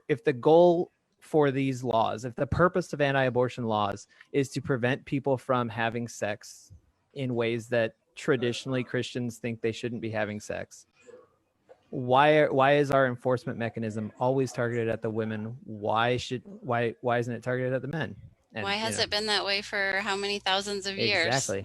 if the goal for these laws, if the purpose of anti-abortion laws is to prevent people from having sex in ways that traditionally Christians think they shouldn't be having sex, why is our enforcement mechanism always targeted at the women? Why isn't it targeted at the men? And, why has it been that way for how many thousands of years? Exactly.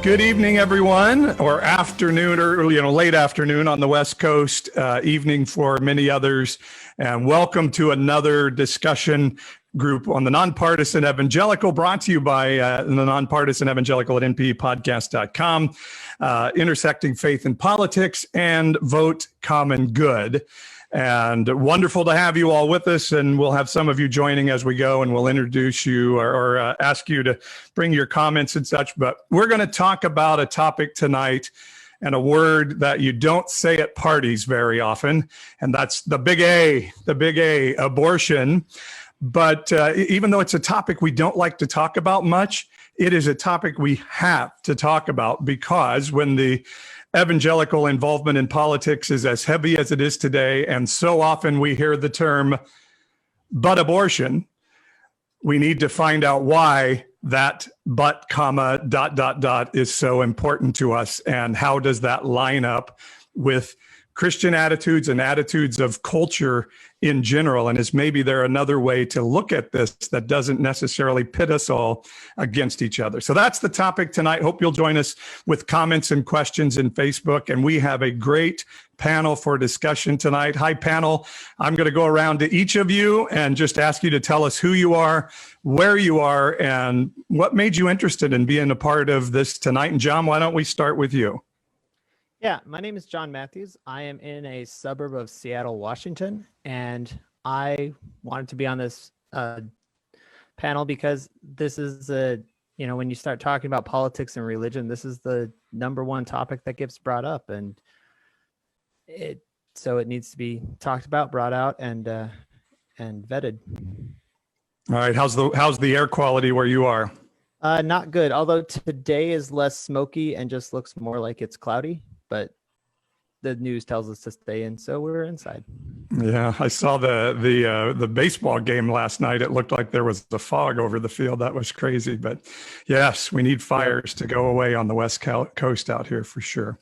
Good evening, everyone, or afternoon, or late afternoon on the West Coast, evening for many others, and welcome to another discussion group on the Nonpartisan Evangelical, brought to you by the Nonpartisan Evangelical at NPEpodcast.com, intersecting faith and politics, and vote common good. And wonderful to have you all with us, and we'll have some of you joining as we go, and we'll introduce you or ask you to bring your comments and such. But we're going to talk about a topic tonight and a word that you don't say at parties very often, and that's the big A, abortion. But even though it's a topic we don't like to talk about much, it is a topic we have to talk about, because when the evangelical involvement in politics is as heavy as it is today, and so often we hear the term, but abortion, we need to find out why that but, comma, ... is so important to us, and how does that line up with Christian attitudes and attitudes of culture in general, and is maybe there another way to look at this that doesn't necessarily pit us all against each other. So that's the topic tonight. Hope you'll join us with comments and questions in Facebook, and we have a great panel for discussion tonight. Hi, panel. I'm going to go around to each of you and just ask you to tell us who you are, where you are, and what made you interested in being a part of this tonight. And John, why don't we start with you? Yeah, my name is John Matthews. I am in a suburb of Seattle, Washington, and I wanted to be on this panel because this is when you start talking about politics and religion, this is the number one topic that gets brought up, and it needs to be talked about, brought out, and vetted. All right, how's the air quality where you are? Not good. Although today is less smoky and just looks more like it's cloudy. But the news tells us to stay in, so we're inside. Yeah, I saw the baseball game last night. It looked like there was a fog over the field. That was crazy. But yes, we need fires to go away on the West Coast out here for sure.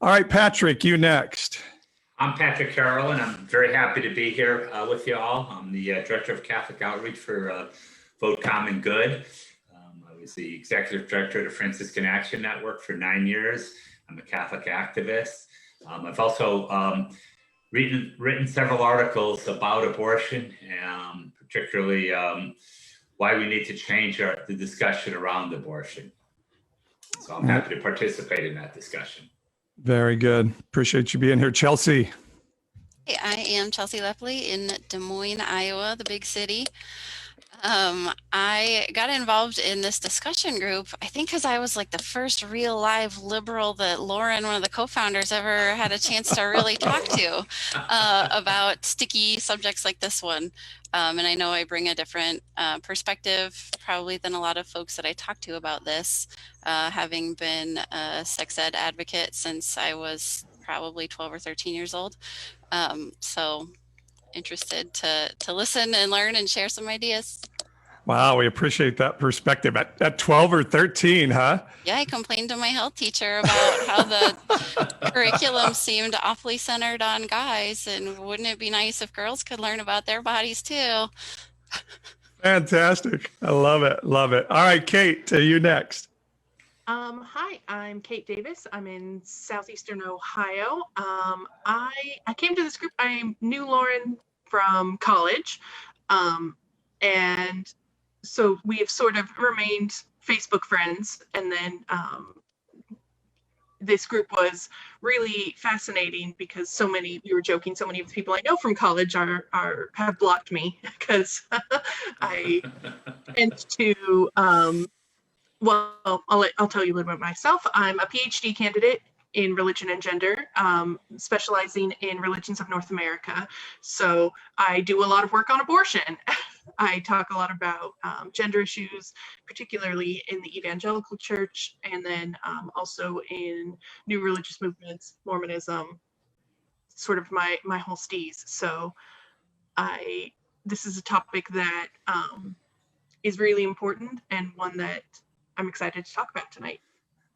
All right, Patrick, you next. I'm Patrick Carroll, and I'm very happy to be here with you all. I'm the Director of Catholic Outreach for Vote Common Good. I was the Executive Director of the Franciscan Action Network for 9 years. I'm a Catholic activist. I've also written several articles about abortion, and particularly why we need to change the discussion around abortion. So I'm happy to participate in that discussion. Very good. Appreciate you being here. Chelsea. Hey, I am Chelsea Lepley in Des Moines, Iowa, the big city. I got involved in this discussion group, I think because I was like the first real live liberal that Lauren, one of the co-founders, ever had a chance to really talk to about sticky subjects like this one. And I know I bring a different perspective probably than a lot of folks that I talk to about this, having been a sex ed advocate since I was probably 12 or 13 years old. So interested to listen and learn and share some ideas. Wow, we appreciate that perspective. At 12 or 13, huh? Yeah, I complained to my health teacher about how the curriculum seemed awfully centered on guys, and wouldn't it be nice if girls could learn about their bodies too? Fantastic. I love it. Love it. All right, Kate, you next. Hi, I'm Kate Davis. I'm in southeastern Ohio. I came to this group. I knew Lauren from college, and so we have sort of remained Facebook friends. And then this group was really fascinating because we were joking, so many of the people I know from college have blocked me because I tend to. Well, I'll tell you a little bit about myself. I'm a PhD candidate in religion and gender, specializing in religions of North America. So I do a lot of work on abortion. I talk a lot about gender issues, particularly in the evangelical church, and then also in new religious movements, Mormonism, sort of my whole steez. So this is a topic that is really important and one that I'm excited to talk about tonight.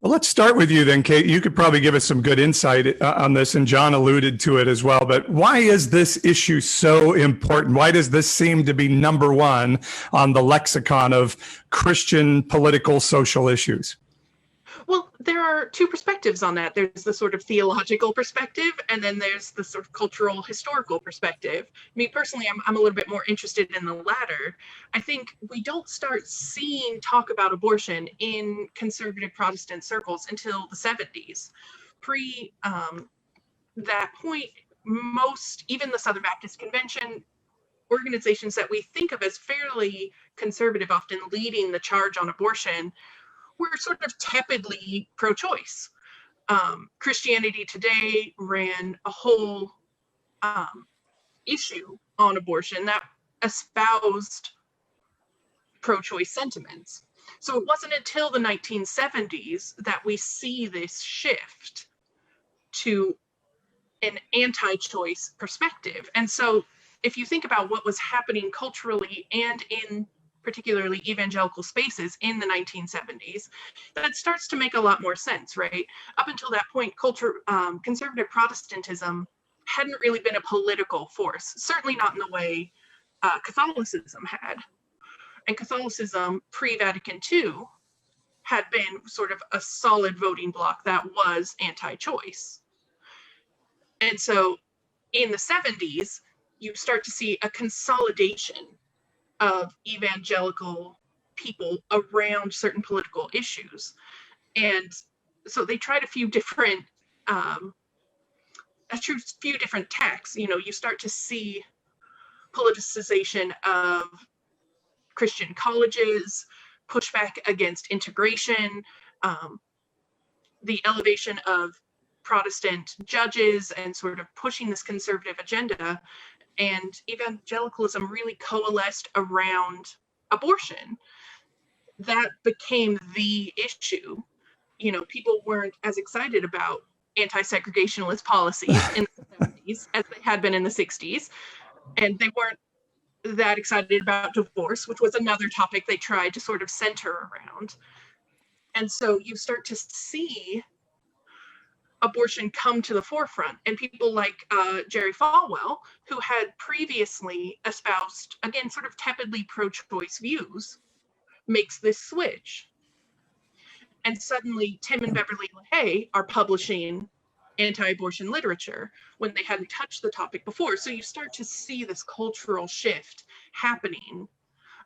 Well, let's start with you then, Kate. You could probably give us some good insight on this, and John alluded to it as well. But why is this issue so important? Why does this seem to be number one on the lexicon of Christian political social issues? Well, there are two perspectives on that. There's the sort of theological perspective, and then there's the sort of cultural, historical perspective. Me personally, I'm a little bit more interested in the latter. I think we don't start seeing talk about abortion in conservative Protestant circles until the 70s. Pre that point, most, even the Southern Baptist Convention, organizations that we think of as fairly conservative, often leading the charge on abortion, were sort of tepidly pro-choice. Christianity Today ran a whole issue on abortion that espoused pro-choice sentiments. So it wasn't until the 1970s that we see this shift to an anti-choice perspective. And so if you think about what was happening culturally and in particularly evangelical spaces in the 1970s, that starts to make a lot more sense, right? Up until that point, conservative Protestantism hadn't really been a political force, certainly not in the way Catholicism had. And Catholicism pre-Vatican II had been sort of a solid voting bloc that was anti-choice. And so in the 70s, you start to see a consolidation of evangelical people around certain political issues. And so they tried a few different tacks. You know, you start to see politicization of Christian colleges, pushback against integration, the elevation of Protestant judges, and sort of pushing this conservative agenda. And evangelicalism really coalesced around abortion. That became the issue. You know, people weren't as excited about anti-segregationist policies in the 70s as they had been in the 60s. And they weren't that excited about divorce, which was another topic they tried to sort of center around. And so you start to see abortion come to the forefront, and people like Jerry Falwell, who had previously espoused, again, sort of tepidly pro-choice views, makes this switch. And suddenly Tim and Beverly LaHaye are publishing anti-abortion literature when they hadn't touched the topic before. So you start to see this cultural shift happening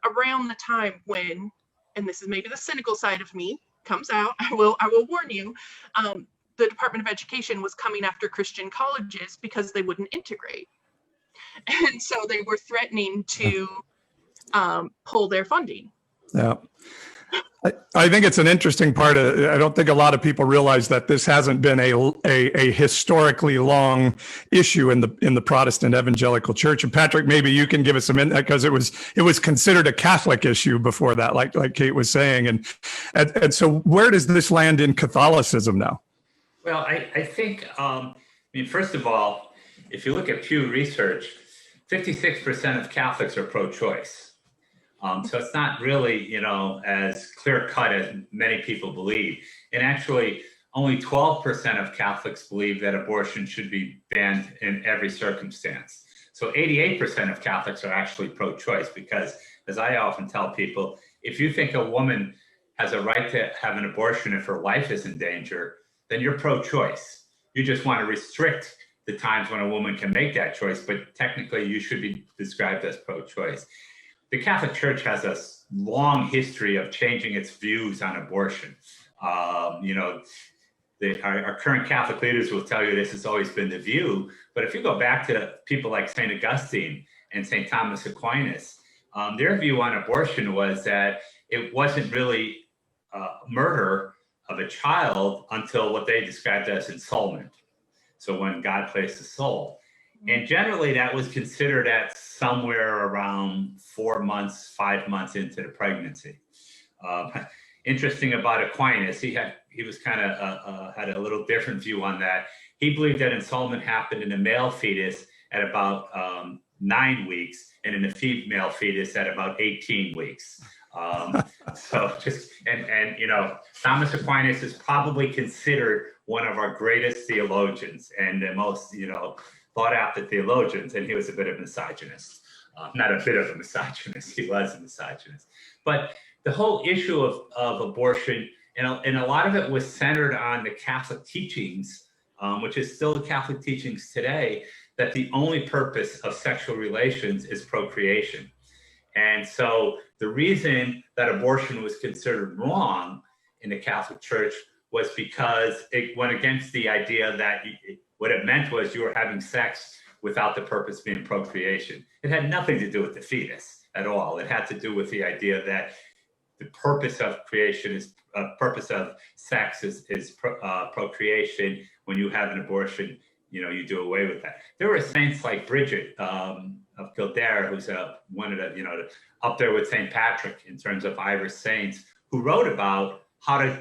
around the time when, and this is maybe the cynical side of me comes out, I will warn you, the Department of Education was coming after Christian colleges because they wouldn't integrate. And so they were threatening to pull their funding. Yeah. I think it's an interesting part of, I don't think a lot of people realize that this hasn't been a historically long issue in the Protestant evangelical church. And Patrick, maybe you can give us some insight, because it was considered a Catholic issue before that, like Kate was saying. And so where does this land in Catholicism now? Well, I think, first of all, if you look at Pew Research, 56% of Catholics are pro-choice. So it's not really, as clear cut as many people believe. And actually, only 12% of Catholics believe that abortion should be banned in every circumstance. So 88% of Catholics are actually pro-choice, because, as I often tell people, if you think a woman has a right to have an abortion if her life is in danger, then you're pro-choice. You just want to restrict the times when a woman can make that choice, but technically you should be described as pro-choice. The Catholic Church has a long history of changing its views on abortion. Our current Catholic leaders will tell you this has always been the view, but if you go back to people like St. Augustine and St. Thomas Aquinas, their view on abortion was that it wasn't really murder of a child until what they described as ensoulment. So when God placed a soul. And generally that was considered as somewhere around 4 months, 5 months into the pregnancy. Interesting about Aquinas, he was kind of had a little different view on that. He believed that ensoulment happened in a male fetus at about 9 weeks, and in a female fetus at about 18 weeks. So just, and you know, Thomas Aquinas is probably considered one of our greatest theologians and the most, you know, thought after theologians, and he was a bit of a misogynist. Not a bit of a misogynist, he was a misogynist. But the whole issue of abortion, and a lot of it was centered on the Catholic teachings, which is still the Catholic teachings today, that the only purpose of sexual relations is procreation. And so the reason that abortion was considered wrong in the Catholic Church was because it went against the idea that what it meant was you were having sex without the purpose being procreation. It had nothing to do with the fetus at all. It had to do with the idea that the purpose of creation is purpose of sex is procreation. When you have an abortion, you know, you do away with that. There were saints like Bridget of Kildare, who's one of the, you know, up there with St. Patrick in terms of Irish saints, who wrote about how to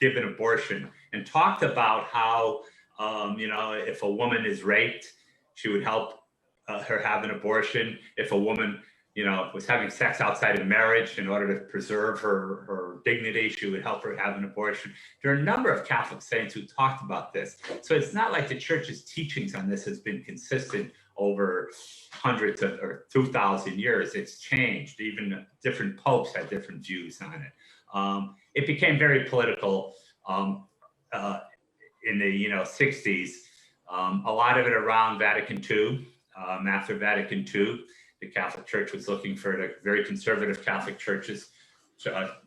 give an abortion and talked about how, you know, if a woman is raped, she would help her have an abortion. If a woman, you know, was having sex outside of marriage in order to preserve her dignity, she would help her have an abortion. There are a number of Catholic saints who talked about this. So it's not like the church's teachings on this has been consistent over hundreds of or 2,000 years. It's changed. Even different popes had different views on it. It became very political in the 60s. A lot of it around Vatican II. After Vatican II, the Catholic Church was looking for the very conservative Catholic churches,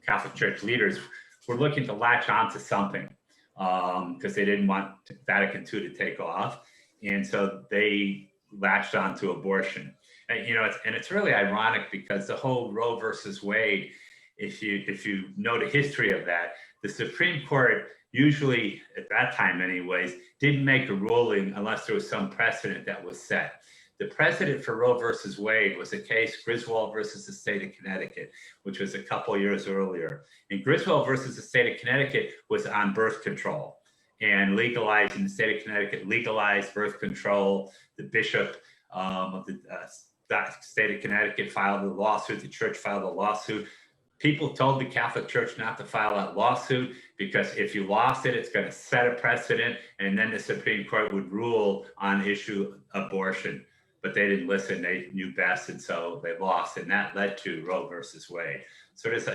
Catholic Church leaders were looking to latch onto something because they didn't want Vatican II to take off, and so they latched onto abortion. And, you know, it's really ironic because the whole Roe versus Wade, if you know the history of that, the Supreme Court usually, at that time anyways, didn't make a ruling unless there was some precedent that was set. The precedent for Roe versus Wade was a case, Griswold versus the state of Connecticut, which was a couple years earlier. And Griswold versus the state of Connecticut was on birth control and legalizing the state of Connecticut, legalized birth control. The bishop of the state of Connecticut filed a lawsuit. The church filed a lawsuit. People told the Catholic Church not to file that lawsuit because if you lost it, it's going to set a precedent, and then the Supreme Court would rule on issue abortion. But they didn't listen. They knew best, and so they lost, and that led to Roe versus Wade. So there's,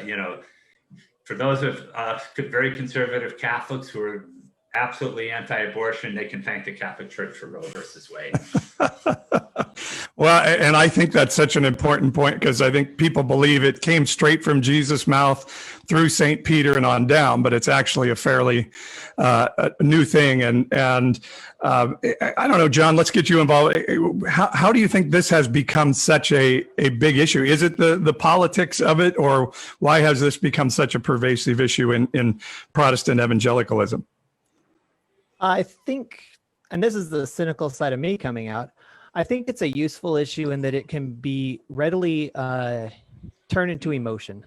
for those of very conservative Catholics who are absolutely anti-abortion, they can thank the Catholic Church for Roe versus Wade. Well, and I think that's such an important point because I think people believe it came straight from Jesus' mouth through St. Peter and on down, but it's actually a fairly new thing. And I don't know, John, let's get you involved. How do you think this has become such a big issue? Is it the politics of it, or why has this become such a pervasive issue in Protestant evangelicalism? I think, and this is the cynical side of me coming out, I think it's a useful issue in that it can be readily turned into emotion.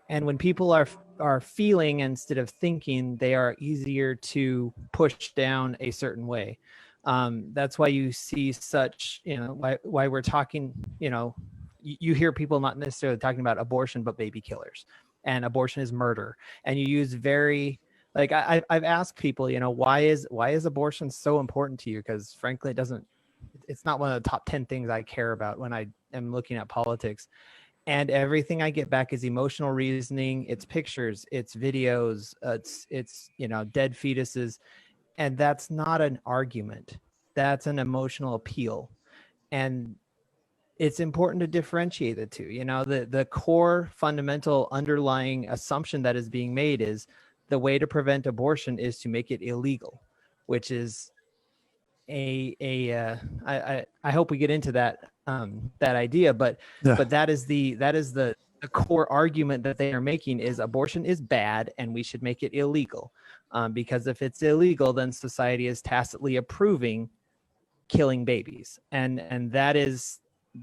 And when people are feeling instead of thinking, they are easier to push down a certain way. That's why you see such, why we're talking, you hear people not necessarily talking about abortion, but baby killers. And abortion is murder. And you use very, like I've asked people, why is abortion so important to you? Because frankly, it's not one of the top 10 things I care about when I am looking at politics. And everything I get back is emotional reasoning. It's pictures, it's videos, it's dead fetuses. And that's not an argument. That's an emotional appeal. And it's important to differentiate the two. The core fundamental underlying assumption that is being made is the way to prevent abortion is to make it illegal, which is I hope we get into that idea, but that is the core argument that they are making is abortion is bad and we should make it illegal, because if it's illegal, then society is tacitly approving killing babies, and that is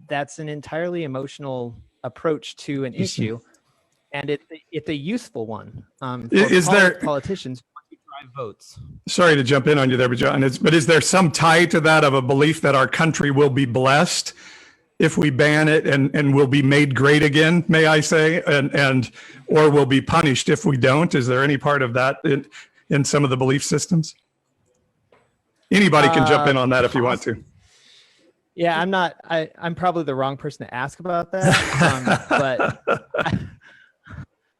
that's an entirely emotional approach to an issue, and it's a useful one for Is there politicians who want to drive votes. Sorry to jump in on you there, but John, but is there some tie to that of a belief that our country will be blessed if we ban it and will be made great again, may I say, and or will be punished if we don't? Is there any part of that in some of the belief systems? Anybody can jump in on that if you want to. Yeah, I'm probably the wrong person to ask about that. But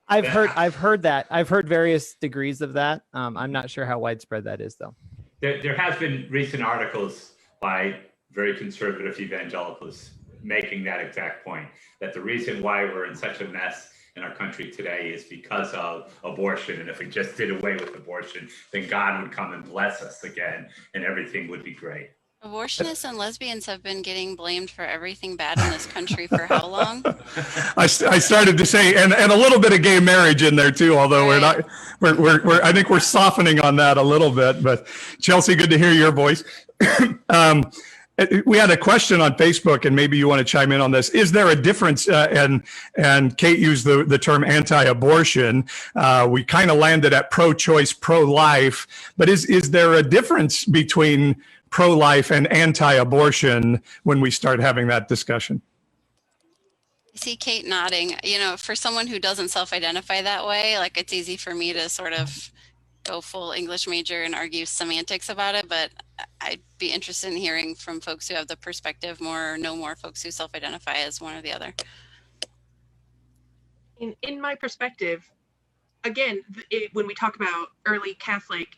I've heard various degrees of that. I'm not sure how widespread that is, though. There has been recent articles by very conservative evangelicals making that exact point, that the reason why we're in such a mess in our country today is because of abortion. And if we just did away with abortion, then God would come and bless us again and everything would be great. Abortionists and lesbians have been getting blamed for everything bad in this country for how long? I started to say, and a little bit of gay marriage in there too, although Right. we're I think we're softening on that a little bit. But Chelsea, good to hear your voice. We had a question on Facebook, and maybe you want to chime in on this. Is there a difference? And Kate used the term anti-abortion. We kind of landed at pro-choice, pro-life. But is there a difference between pro-life and anti-abortion when we start having that discussion? I see Kate nodding. You know, for someone who doesn't self-identify that way, like it's easy for me to sort of go full English major and argue semantics about it, but I'd be interested in hearing from folks who have the perspective more, or know more folks who self-identify as one or the other. In my perspective, again, when we talk about early Catholic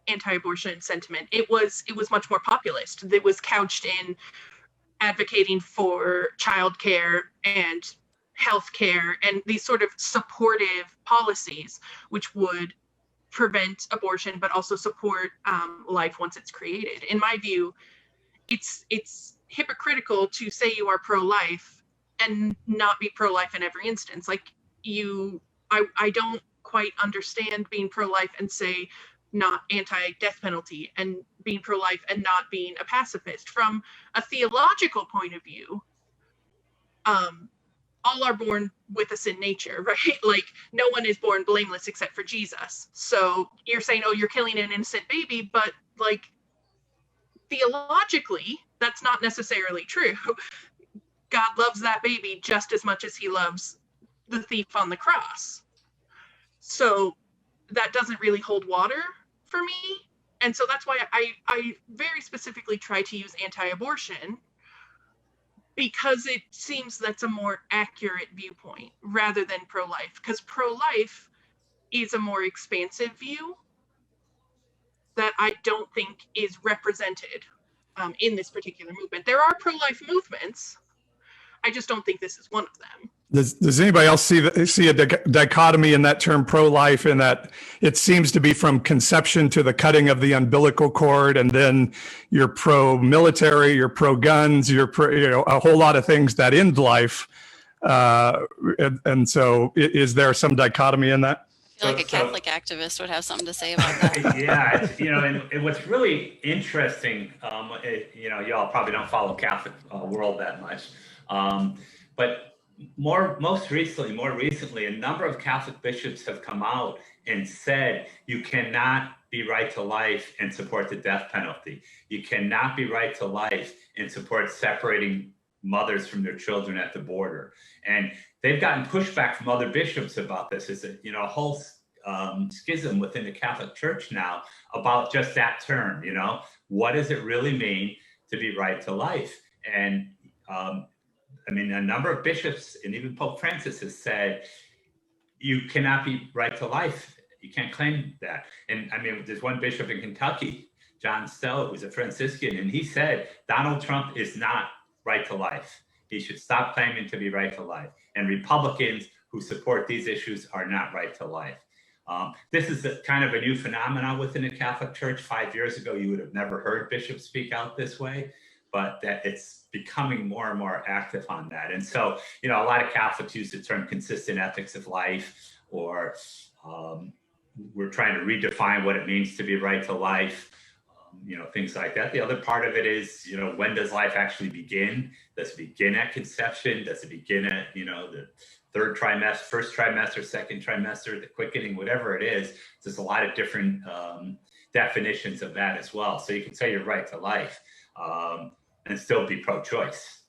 anti-abortion sentiment, it was much more populist. It was couched in advocating for childcare and healthcare and these sort of supportive policies, which would prevent abortion, but also support life once it's created. In my view, it's hypocritical to say you are pro-life and not be pro-life in every instance. Like I don't quite understand being pro-life and say not anti-death penalty, and being pro-life and not being a pacifist. From a theological point of view, all are born with a sin nature, right? Like no one is born blameless except for Jesus. So you're saying, oh, you're killing an innocent baby, but like theologically, that's not necessarily true. God loves that baby just as much as he loves the thief on the cross. So that doesn't really hold water for me. And so that's why I very specifically try to use anti-abortion, because it seems that's a more accurate viewpoint rather than pro-life, because pro-life is a more expansive view that I don't think is represented in this particular movement. There are pro-life movements. I just don't think this is one of them. Does anybody else see a dichotomy in that term pro-life, in that it seems to be from conception to the cutting of the umbilical cord, and then you're pro-military, you're pro-guns, you're a whole lot of things that end life, and so is there some dichotomy in that? I feel like a Catholic activist would have something to say about that. Yeah, and what's really interesting, y'all probably don't follow Catholic world that much, but more recently, a number of Catholic bishops have come out and said you cannot be right to life and support the death penalty. You cannot be right to life and support separating mothers from their children at the border. And they've gotten pushback from other bishops about this. It's a whole schism within the Catholic Church now about just that term. What does it really mean to be right to life? And a number of bishops and even Pope Francis has said, you cannot be right to life. You can't claim that. And there's one bishop in Kentucky, John Stella, who's a Franciscan, and he said, Donald Trump is not right to life. He should stop claiming to be right to life. And Republicans who support these issues are not right to life. This is kind of a new phenomenon within the Catholic Church. 5 years ago, you would have never heard bishops speak out this way, but that it's becoming more and more active on that. And so, a lot of Catholics use the term consistent ethics of life, or we're trying to redefine what it means to be right to life. things like that. The other part of it is, when does life actually begin? Does it begin at conception? Does it begin at, the third trimester, first trimester, second trimester, the quickening, whatever it is? There's a lot of different definitions of that as well. So you can say you're right to life and still be pro-choice.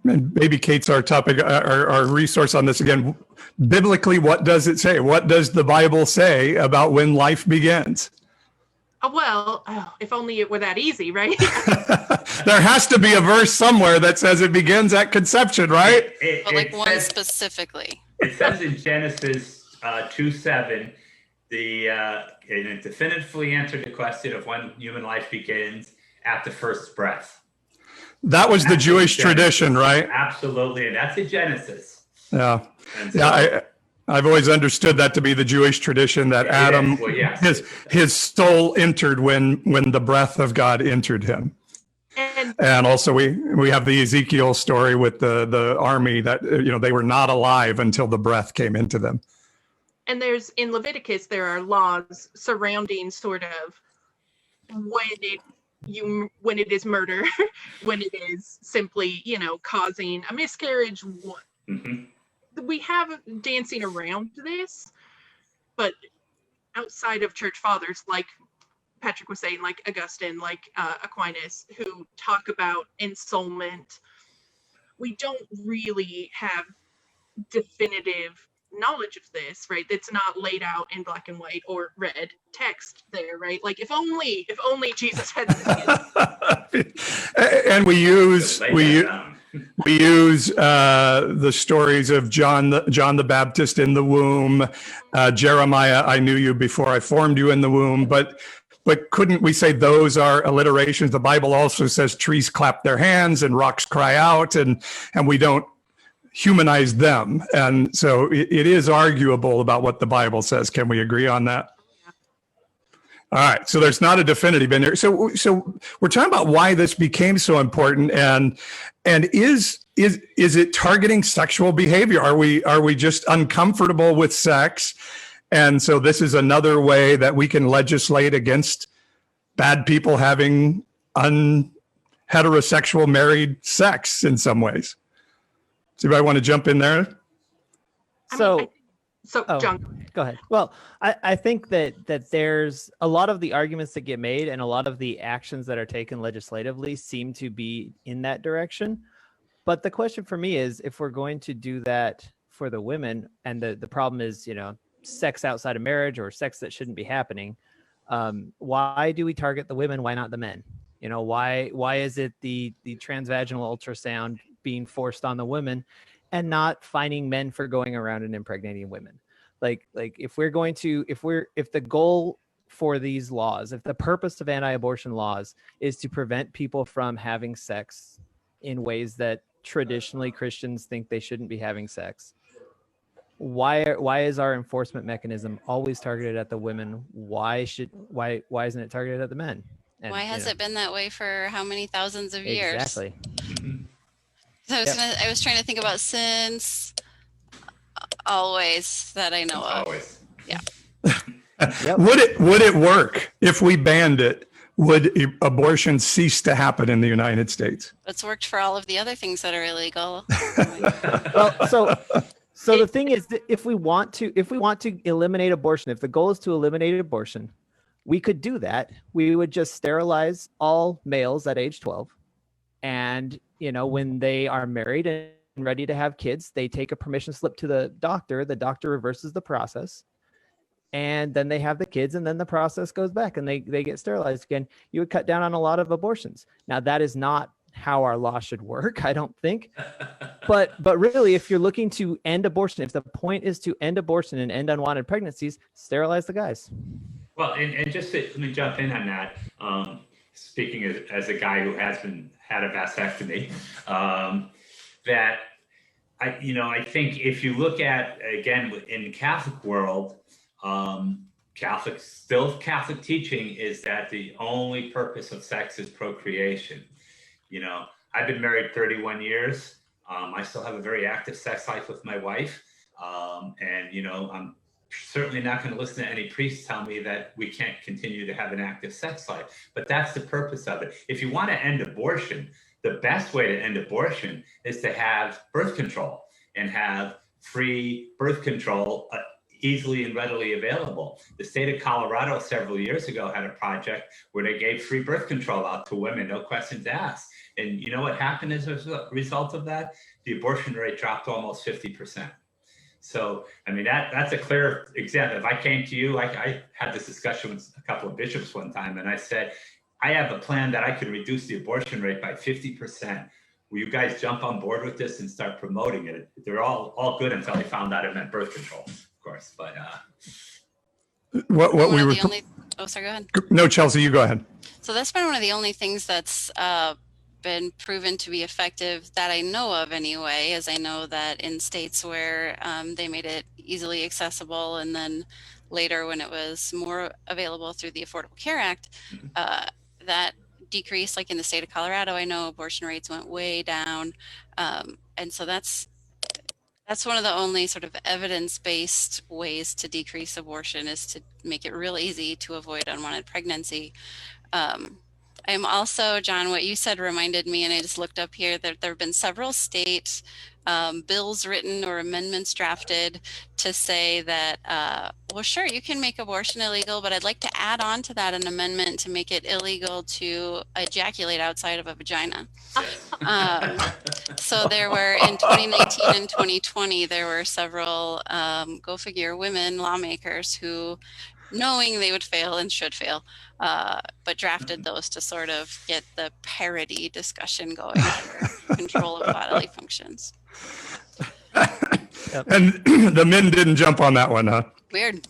Maybe Kate's our topic, our resource on this again. Biblically, what does it say? What does the Bible say about when life begins? If only it were that easy, right? There has to be a verse somewhere that says it begins at conception, right? But like one specifically. It says in Genesis 2:7, and it definitively answered the question of when human life begins at the first breath. That was the Jewish tradition, right? Absolutely, and that's in Genesis. Yeah, So, I've always understood that to be the Jewish tradition, that Adam, his soul entered when the breath of God entered him. And also we have the Ezekiel story with the army that, they were not alive until the breath came into them. And in Leviticus, there are laws surrounding sort of when it is murder, when it is simply, causing a miscarriage. Mm-hmm. We have dancing around this, but outside of church fathers, like Patrick was saying, like Augustine, like Aquinas, who talk about ensoulment, we don't really have definitive knowledge of this, right? That's not laid out in black and white or red text there, right? Like if only Jesus had this. And we use the stories of John the Baptist in the womb, Jeremiah, I knew you before I formed you in the womb, but couldn't we say those are alliterations? The Bible also says trees clap their hands and rocks cry out, and we don't humanize them. And so it is arguable about what the Bible says. Can we agree on that? All right, so there's not a definitive in there. So we're talking about why this became so important, and is it targeting sexual behavior? Are we just uncomfortable with sex, and so this is another way that we can legislate against bad people having unheterosexual married sex in some ways? Does anybody want to jump in there? John, go ahead. Well, I think that there's a lot of the arguments that get made and a lot of the actions that are taken legislatively seem to be in that direction. But the question for me is, if we're going to do that for the women, and the problem is, sex outside of marriage or sex that shouldn't be happening, why do we target the women? Why not the men? Why is it the transvaginal ultrasound being forced on the women and not finding men for going around and impregnating women? Like if the goal for these laws, if the purpose of anti-abortion laws is to prevent people from having sex in ways that traditionally Christians think they shouldn't be having sex, why is our enforcement mechanism always targeted at the women? Why isn't it targeted at the men? And, why has it been that way for how many thousands of years? Exactly. So I was trying to think about since always that I know of. Always. Yeah. Yep. Would it work if we banned it? Would abortion cease to happen in the United States? It's worked for all of the other things that are illegal. Well, so the thing is that if we want to eliminate abortion, if the goal is to eliminate abortion, we could do that. We would just sterilize all males at age 12. And, when they are married and ready to have kids, they take a permission slip to the doctor. The doctor reverses the process. And then they have the kids, and then the process goes back and they get sterilized again. You would cut down on a lot of abortions. Now, that is not how our law should work, I don't think. But really, if you're looking to end abortion, if the point is to end abortion and end unwanted pregnancies, sterilize the guys. Well, and just let me jump in on that. Speaking as a guy who had a vasectomy, that I think if you look at, again, in the Catholic world, Catholic teaching is that the only purpose of sex is procreation. I've been married 31 years. I still have a very active sex life with my wife. And I'm certainly not going to listen to any priest tell me that we can't continue to have an active sex life. But that's the purpose of it. If you want to end abortion, the best way to end abortion is to have birth control and have free birth control easily and readily available. The state of Colorado several years ago had a project where they gave free birth control out to women, no questions asked. And you know what happened as a result of that? The abortion rate dropped almost 50%. So, I mean, that's a clear example. If I came to you, I had this discussion with a couple of bishops one time, and I said, I have a plan that I could reduce the abortion rate by 50%. Will you guys jump on board with this and start promoting it? They're all good until they found out it meant birth control, of course. But what we were. Oh, sorry, go ahead. No, Chelsea, you go ahead. So that's been one of the only things that's been proven to be effective that I know of anyway, as I know that in states where they made it easily accessible, and then later when it was more available through the Affordable Care Act, that decreased. Like in the state of Colorado, I know abortion rates went way down. And so that's one of the only sort of evidence-based ways to decrease abortion, is to make it real easy to avoid unwanted pregnancy. I'm also, John, what you said reminded me, and I just looked up here, that there have been several state bills written or amendments drafted to say that, well, sure, you can make abortion illegal, but I'd like to add on to that an amendment to make it illegal to ejaculate outside of a vagina. So there were, in 2019 and 2020, there were several, go figure, women lawmakers who, knowing they would fail and should fail, but drafted those to sort of get the parity discussion going for control of bodily functions. And the men didn't jump on that one, huh? Weird.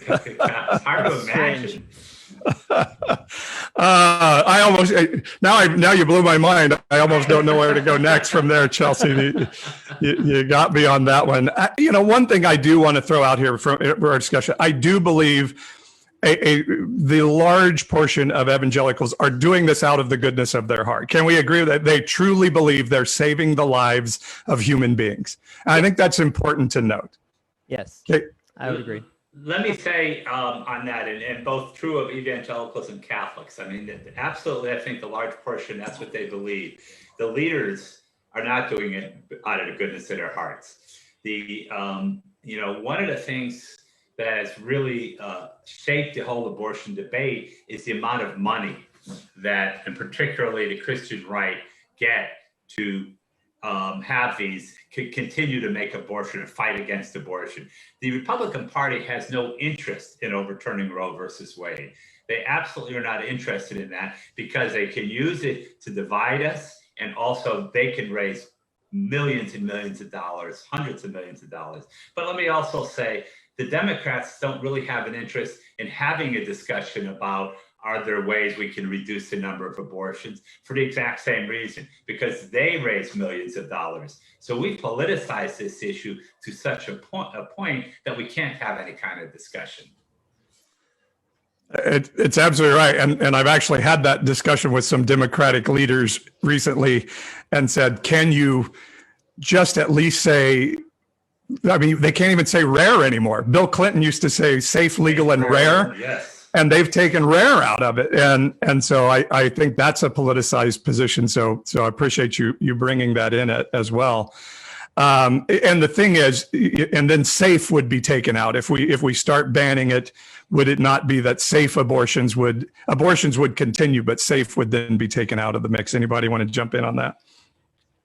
it's hard to imagine. I almost now you blew my mind. I almost don't know where to go next from there, Chelsea. You got me on that one. One thing I do want to throw out here for our discussion, I do believe the large portion of evangelicals are doing this out of the goodness of their heart. Can we agree that they truly believe they're saving the lives of human beings? And I think that's important to note. Yes, Okay. I would agree. Let me say on that, and both true of evangelicals and Catholics. I mean, absolutely, I think the large portion, that's what they believe. The leaders are not doing it out of the goodness of their hearts. One of the things that has really shaped the whole abortion debate is the amount of money that, and particularly the Christian right, get to have these continue to make abortion and fight against abortion. The Republican Party has no interest in overturning Roe versus Wade. They absolutely are not interested in that because they can use it to divide us, and also they can raise millions and millions of dollars, hundreds of millions of dollars. But let me also say, the Democrats don't really have an interest in having a discussion about, are there ways we can reduce the number of abortions, for the exact same reason, because they raise millions of dollars. So we politicize this issue to such a point that we can't have any kind of discussion. It's absolutely right. And I've actually had that discussion with some Democratic leaders recently and said, can you just at least say, I mean, they can't even say rare anymore. Bill Clinton used to say safe, legal, and rare. Yes. And they've taken rare out of it. And so I think that's a politicized position. So I appreciate you bringing that in as well. And the thing is, and then safe would be taken out. If we start banning it, would it not be that safe abortions would continue, but safe would then be taken out of the mix? Anybody want to jump in on that?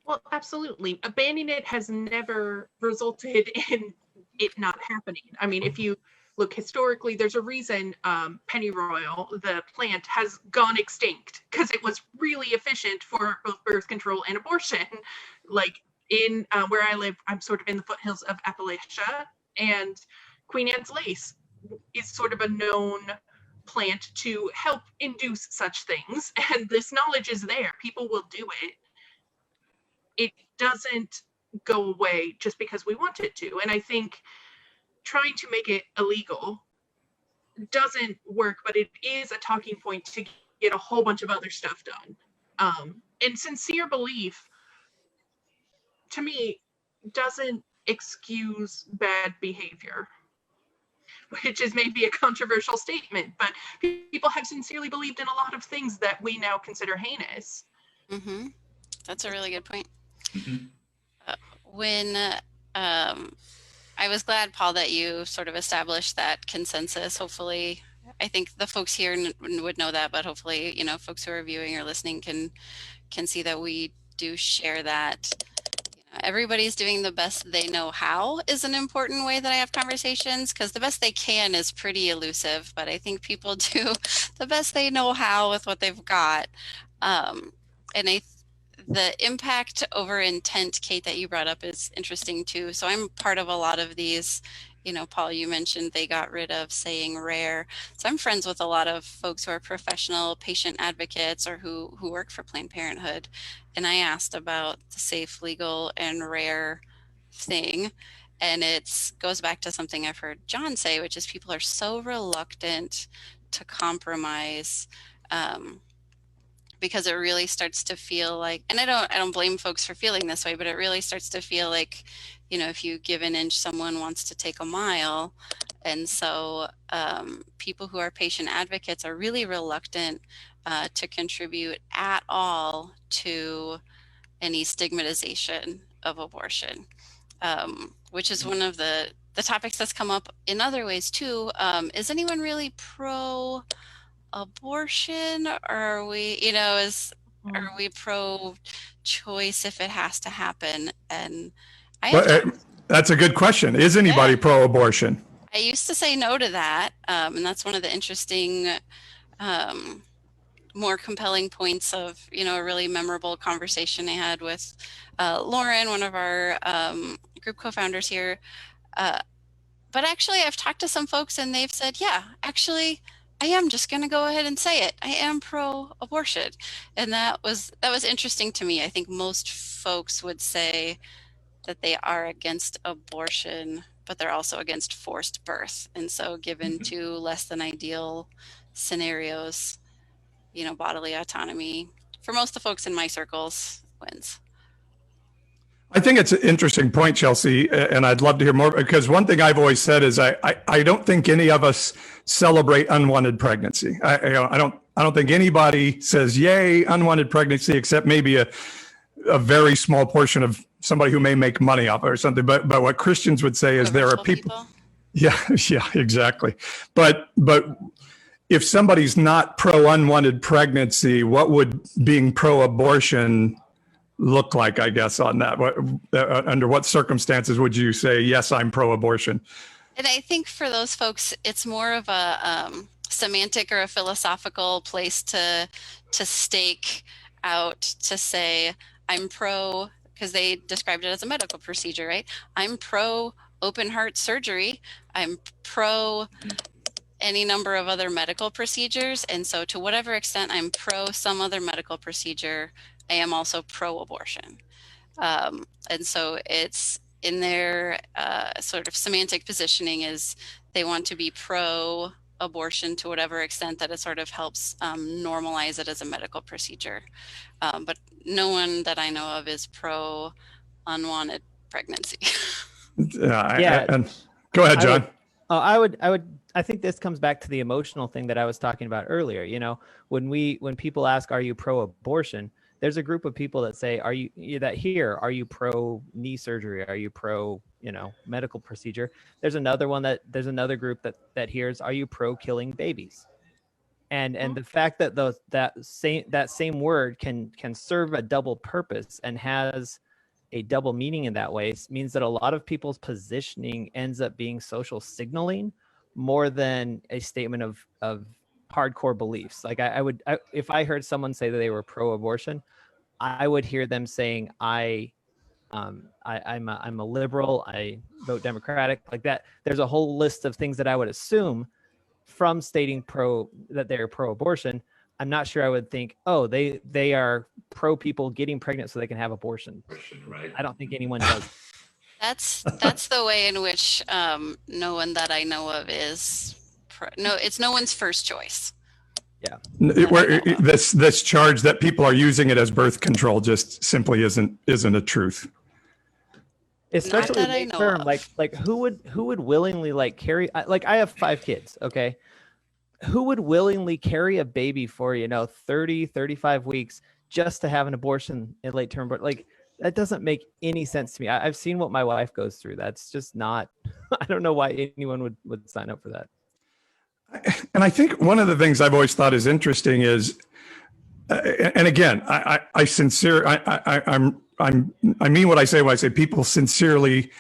Well, absolutely. Banning it has never resulted in it not happening. I mean, if you look historically, there's a reason pennyroyal, the plant, has gone extinct, because it was really efficient for both birth control and abortion. Like in where I live, I'm sort of in the foothills of Appalachia, and Queen Anne's lace is sort of a known plant to help induce such things. And this knowledge is there. People will do it. It doesn't go away just because we want it to. And I think trying to make it illegal doesn't work, but it is a talking point to get a whole bunch of other stuff done. And sincere belief, to me, doesn't excuse bad behavior. which is maybe a controversial statement, but people have sincerely believed in a lot of things that we now consider heinous. Mm-hmm. That's a really good point. Mhm. When I was glad, Paul, that you sort of established that consensus. Hopefully, I think the folks here would know that, but hopefully, folks who are viewing or listening can see that we do share that. Everybody's doing the best they know how is an important way that I have conversations, because the best they can is pretty elusive, but I think people do the best they know how with what they've got. And the impact over intent, Kate, that you brought up is interesting too. So I'm part of a lot of these, Paul, you mentioned they got rid of saying rare. So I'm friends with a lot of folks who are professional patient advocates or who work for Planned Parenthood. And I asked about the safe, legal, and rare thing. And it goes back to something I've heard John say, which is people are so reluctant to compromise, because it really starts to feel like, and I don't blame folks for feeling this way, but it really starts to feel like, if you give an inch, someone wants to take a mile. And so people who are patient advocates are really reluctant to contribute at all to any stigmatization of abortion, which is one of the topics that's come up in other ways too. Is anyone really pro-abortion, or are we, are we pro-choice if it has to happen? And That's a good question. Is anybody pro-abortion? I used to say no to that, and that's one of the interesting, more compelling points of, a really memorable conversation I had with Lauren, one of our group co-founders here. But actually, I've talked to some folks and they've said, yeah, actually, I am just going to go ahead and say it. I am pro-abortion. And that was interesting to me. I think most folks would say that they are against abortion, but they're also against forced birth. And so given two less than ideal scenarios, bodily autonomy, for most of the folks in my circles, wins. I think it's an interesting point, Chelsea, and I'd love to hear more, because one thing I've always said is I don't think any of us celebrate unwanted pregnancy. I don't think anybody says yay unwanted pregnancy, except maybe a very small portion of somebody who may make money off it or something. But what Christians would say is there are people. Yeah, exactly. But if somebody's not pro unwanted pregnancy, what would being pro abortion look like, I guess, on that? Under what circumstances would you say, yes, I'm pro-abortion? And I think for those folks, it's more of a semantic or a philosophical place to stake out, to say, I'm pro, because they described it as a medical procedure, right? I'm pro open heart surgery. I'm pro any number of other medical procedures. And so to whatever extent I'm pro some other medical procedure, I am also pro-abortion. And so it's in their sort of semantic positioning is they want to be pro-abortion to whatever extent that it sort of helps normalize it as a medical procedure. But no one that I know of is pro-unwanted pregnancy. And go ahead, John. I think this comes back to the emotional thing that I was talking about earlier. When people ask, are you pro-abortion? There's a group of people that say, are you pro knee surgery? Are you pro, medical procedure? There's another group that hears, are you pro killing babies? And the fact that that same word can serve a double purpose and has a double meaning in that way means that a lot of people's positioning ends up being social signaling more than a statement of hardcore beliefs. Like if I heard someone say that they were pro-abortion, I would hear them saying, I'm a liberal, I vote Democratic, like that. There's a whole list of things that I would assume from stating that they're pro-abortion. I'm not sure I would think, oh, they are pro people getting pregnant so they can have abortion. Right. I don't think anyone does. That's the way in which no one that I know of is it's no one's first choice. Yeah. This charge that people are using it as birth control just simply isn't a truth. especially that I late know term. of. Like who would willingly like carry? Like I have 5 kids. Okay, who would willingly carry a baby for 30, 35 weeks just to have an abortion in late term? But like that doesn't make any sense to me. I've seen what my wife goes through. That's just not. I don't know why anyone would sign up for that. And I think one of the things I've always thought is interesting is, and again, I mean what I say when I say people sincerely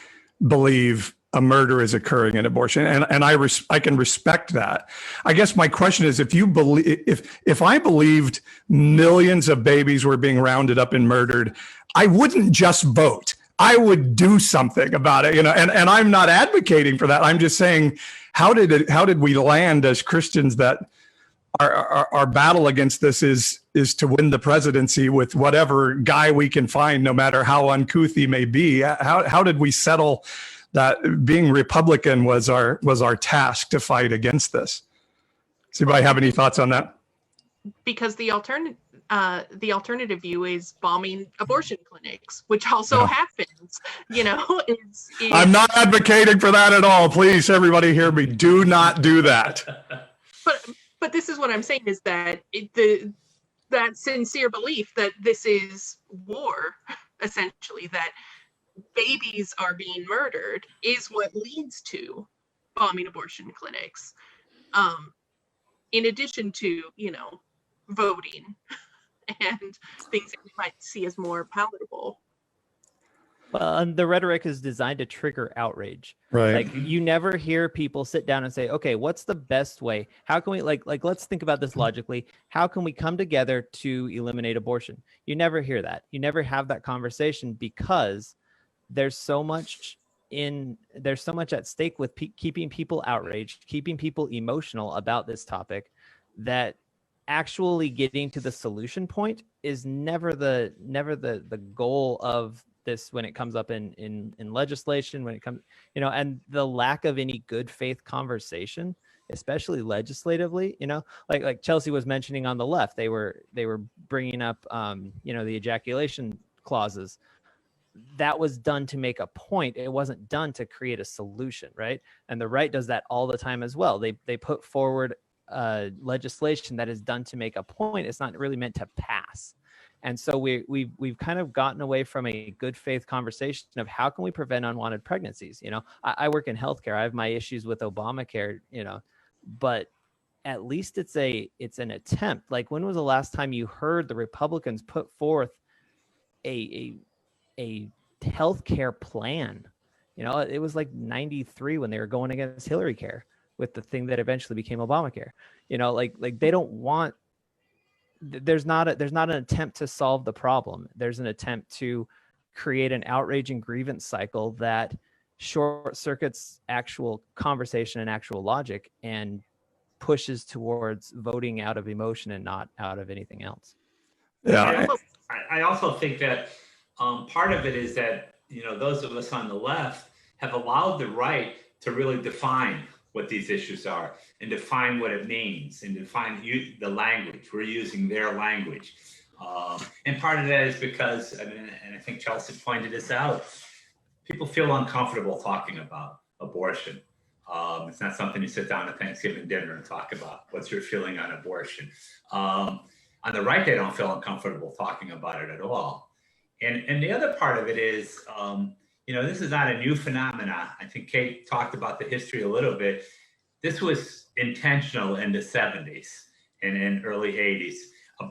believe a murder is occurring in abortion, and I can respect that. I guess my question is, if I believed millions of babies were being rounded up and murdered, I wouldn't just vote. I would do something about it, and I'm not advocating for that. I'm just saying, how did we land as Christians that our battle against this is to win the presidency with whatever guy we can find, no matter how uncouth he may be? How did we settle that being Republican was our task to fight against this? Does anybody have any thoughts on that? Because the alternative view is bombing abortion clinics, which also happens. I'm not advocating for that at all. Please, everybody hear me. Do not do that. But this is what I'm saying, is that that sincere belief that this is war, essentially, that babies are being murdered, is what leads to bombing abortion clinics. In addition to, voting and things that we might see as more palatable. Well, and the rhetoric is designed to trigger outrage. Right. Like you never hear people sit down and say, okay, what's the best way? How can we like let's think about this logically. How can we come together to eliminate abortion? You never hear that. You never have that conversation because there's so much at stake with keeping people outraged, keeping people emotional about this topic, that actually getting to the solution point is never the goal of this when it comes up in legislation, when it comes, and the lack of any good faith conversation, especially legislatively, like Chelsea was mentioning on the left, they were bringing up, the ejaculation clauses. That was done to make a point. It wasn't done to create a solution, right? And the right does that all the time as well. They put forward legislation that is done to make a point. It's not really meant to pass. And so we've kind of gotten away from a good faith conversation of how can we prevent unwanted pregnancies. I work in healthcare. I have my issues with Obamacare, but at least it's an attempt. Like, when was the last time you heard the Republicans put forth a healthcare plan? It was like 93 when they were going against Hillary Care with the thing that eventually became Obamacare. Like they don't want. There's not an attempt to solve the problem. There's an attempt to create an outrage and grievance cycle that short circuits actual conversation and actual logic and pushes towards voting out of emotion and not out of anything else. Yeah. I also think that part of it is that, those of us on the left have allowed the right to really define what these issues are and define what it means and define the language. We're using their language. And part of that is because, and I think Chelsea pointed this out, people feel uncomfortable talking about abortion. It's not something you sit down at Thanksgiving dinner and talk about. What's your feeling on abortion? On the right, they don't feel uncomfortable talking about it at all. And the other part of it is, this is not a new phenomena. I think Kate talked about the history a little bit. This was intentional in the 70s and in early 80s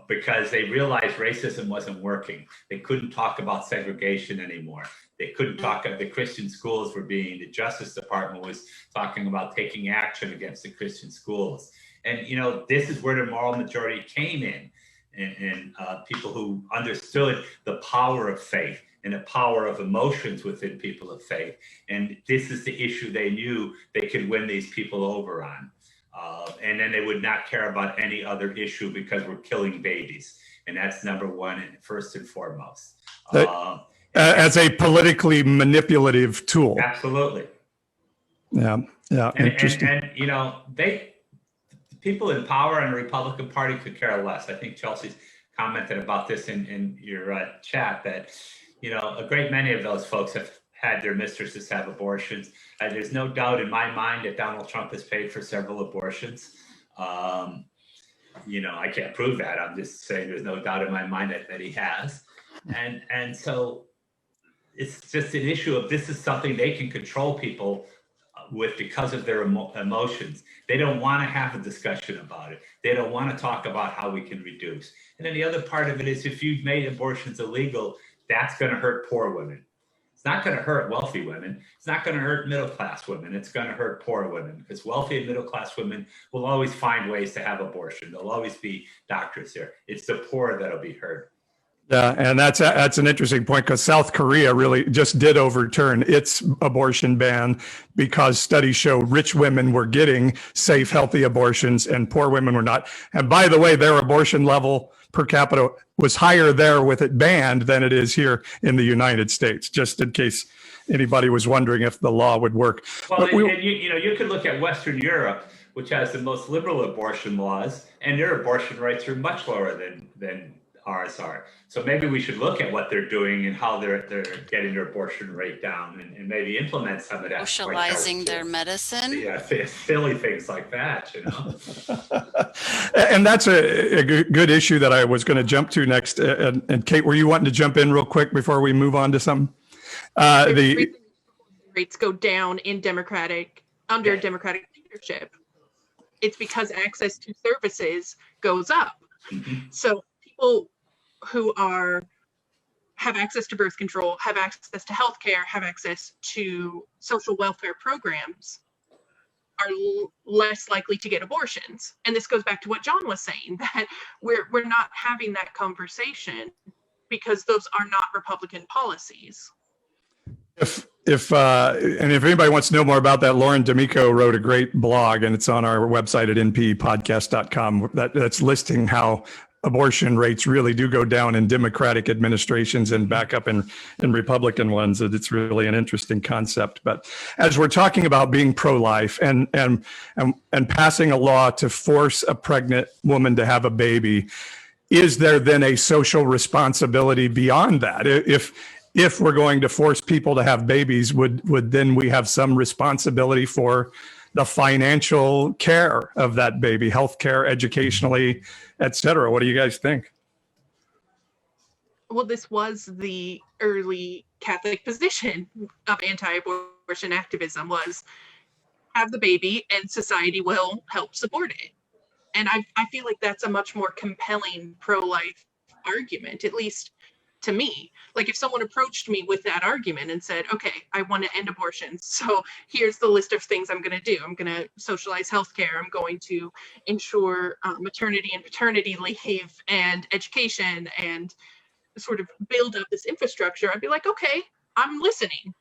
because they realized racism wasn't working. They couldn't talk about segregation anymore. They couldn't talk about the Christian schools the Justice Department was talking about taking action against the Christian schools. And, this is where the moral majority came in. And people who understood the power of faith and the power of emotions within people of faith. And this is the issue they knew they could win these people over on. And then they would not care about any other issue because we're killing babies. And that's number one and first and foremost. As a politically manipulative tool. Absolutely. Yeah. Interesting. And people in power in the Republican Party could care less. I think Chelsea's commented about this in your chat that, a great many of those folks have had their mistresses have abortions. There's no doubt in my mind that Donald Trump has paid for several abortions. I can't prove that. I'm just saying there's no doubt in my mind that he has. And so it's just an issue of this is something they can control people with because of their emotions. They don't want to have a discussion about it. They don't want to talk about how we can reduce. And then the other part of it is if you've made abortions illegal, that's going to hurt poor women. It's not going to hurt wealthy women. It's not going to hurt middle-class women. It's going to hurt poor women because wealthy and middle-class women will always find ways to have abortion. There'll always be doctors there. It's the poor that'll be hurt. Yeah, and that's an interesting point because South Korea really just did overturn its abortion ban because studies show rich women were getting safe, healthy abortions and poor women were not. And by the way, their abortion level per capita was higher there with it banned than it is here in the United States, just in case anybody was wondering if the law would work. Well, and you could look at Western Europe, which has the most liberal abortion laws, and their abortion rates are much lower than ours are. So maybe we should look at what they're doing and how they're getting their abortion rate down and maybe implement some of that. Socializing their medicine. Yeah, silly things like that, And that's a good issue that I was going to jump to next. And Kate, were you wanting to jump in real quick before we move on to something? The rates go down in Democratic leadership. It's because access to services goes up. Mm-hmm. So people who have access to birth control, have access to healthcare, have access to social welfare programs are less likely to get abortions. And this goes back to what John was saying, that we're not having that conversation because those are not Republican policies. If anybody wants to know more about that, Lauren D'Amico wrote a great blog, and it's on our website at npepodcast.com. That's listing how abortion rates really do go down in Democratic administrations and back up in Republican ones. And it's really an interesting concept. But as we're talking about being pro-life and passing a law to force a pregnant woman to have a baby, is there then a social responsibility beyond that? If we're going to force people to have babies, would then we have some responsibility for the financial care of that baby, healthcare, educationally, et cetera? What do you guys think? Well, this was the early Catholic position of anti-abortion activism, was have the baby and society will help support it. And I feel like that's a much more compelling pro-life argument, at least to me. Like if someone approached me with that argument and said, okay, I want to end abortions, so here's the list of things I'm going to do. I'm going to socialize healthcare. I'm going to ensure maternity and paternity leave and education and sort of build up this infrastructure. I'd be like, okay, I'm listening.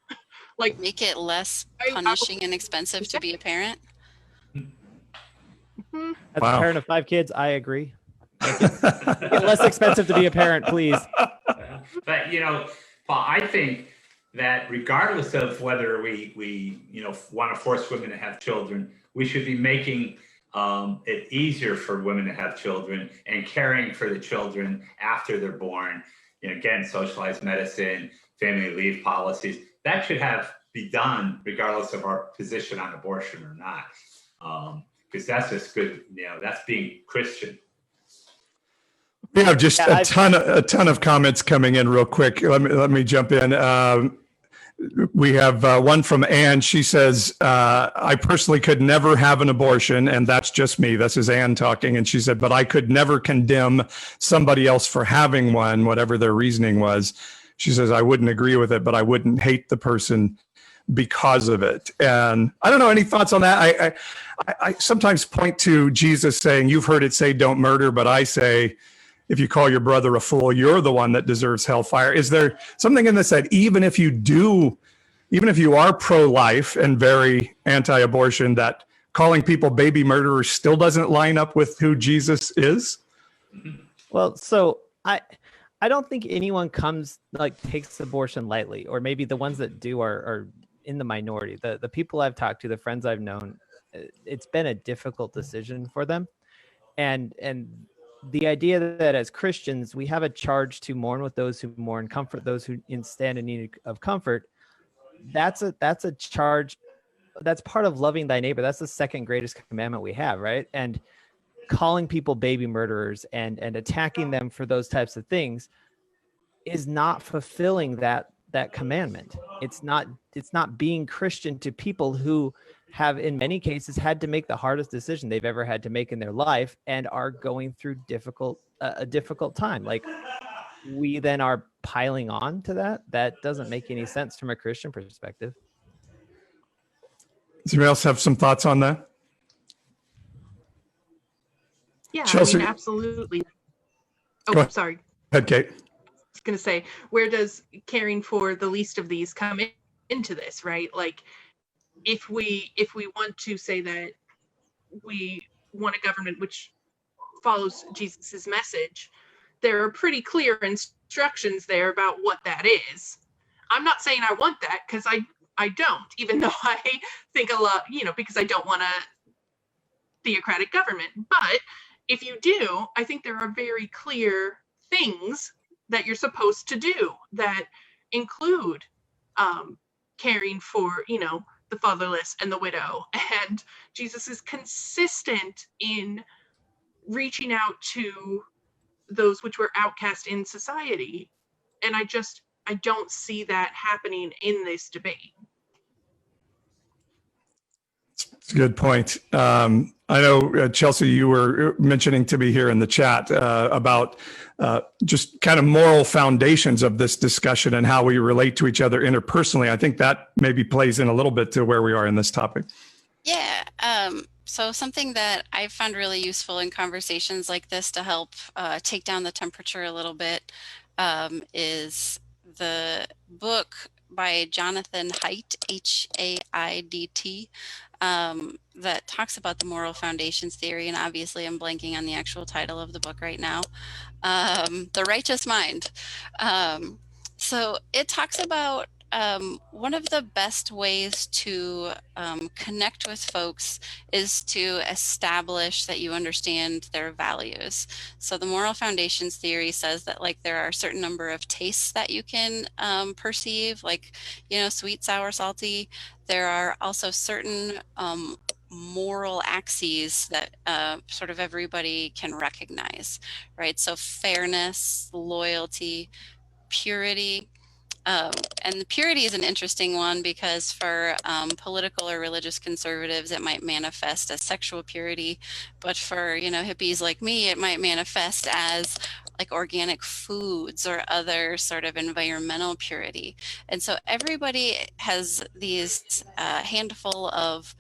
Like make it less punishing and expensive to be a parent. Mm-hmm. As a parent of 5 kids, I agree. Make it less expensive to be a parent, please. But Paul, I think that regardless of whether we want to force women to have children, we should be making it easier for women to have children and caring for the children after they're born. Again, socialized medicine, family leave policies, that should be done regardless of our position on abortion or not. Because that's just good, that's being Christian. We have just a ton of comments coming in real quick. Let me jump in. We have one from Ann. She says, I personally could never have an abortion, and that's just me. This is Ann talking. And she said, but I could never condemn somebody else for having one, whatever their reasoning was. She says, I wouldn't agree with it, but I wouldn't hate the person because of it. And I don't know, any thoughts on that? I sometimes point to Jesus saying, you've heard it say, don't murder, but I say, if you call your brother a fool, you're the one that deserves hellfire. Is there something in this that even if you are pro-life and very anti-abortion, that calling people baby murderers still doesn't line up with who Jesus is? Well, so I don't think anyone takes abortion lightly, or maybe the ones that do are in the minority. The people I've talked to, the friends I've known, it's been a difficult decision for them. And the idea that as Christians, we have a charge to mourn with those who mourn, comfort those who stand in need of comfort. that's a charge. That's part of loving thy neighbor. That's the second greatest commandment we have, right? And calling people baby murderers and attacking them for those types of things is not fulfilling that commandment. It's not being Christian to people who have, in many cases, had to make the hardest decision they've ever had to make in their life and are going through a difficult time. Like, we then are piling on to that. That doesn't make any sense from a Christian perspective. Does anybody else have some thoughts on that? Yeah, Chelsea. I mean, absolutely. Go Oh, ahead. sorry. Head, Kate. I was going to say, where does caring for the least of these come into this, right? Like, if we want to say that we want a government which follows Jesus's message, there are pretty clear instructions there about what that is. I'm not saying I want that, because I don't, even though I think a lot, because I don't want a theocratic government. But if you do, I think there are very clear things that you're supposed to do that include caring for, the fatherless and the widow. And Jesus is consistent in reaching out to those which were outcast in society. And I don't see that happening in this debate. It's a good point. I know, Chelsea, you were mentioning to me here in the chat about just kind of moral foundations of this discussion and how we relate to each other interpersonally. I think that maybe plays in a little bit to where we are in this topic. Yeah. So something that I found really useful in conversations like this to help take down the temperature a little bit is the book by Jonathan Haidt, H-A-I-D-T, that talks about the moral foundations theory. And obviously I'm blanking on the actual title of the book right now. The Righteous Mind. So it talks about one of the best ways to connect with folks is to establish that you understand their values. So the moral foundations theory says that, like, there are a certain number of tastes that you can perceive, like, sweet, sour, salty. There are also certain moral axes that sort of everybody can recognize, right? So fairness, loyalty, purity. And the purity is an interesting one because for political or religious conservatives, it might manifest as sexual purity. But for, hippies like me, it might manifest as like organic foods or other sort of environmental purity. And so everybody has these handful of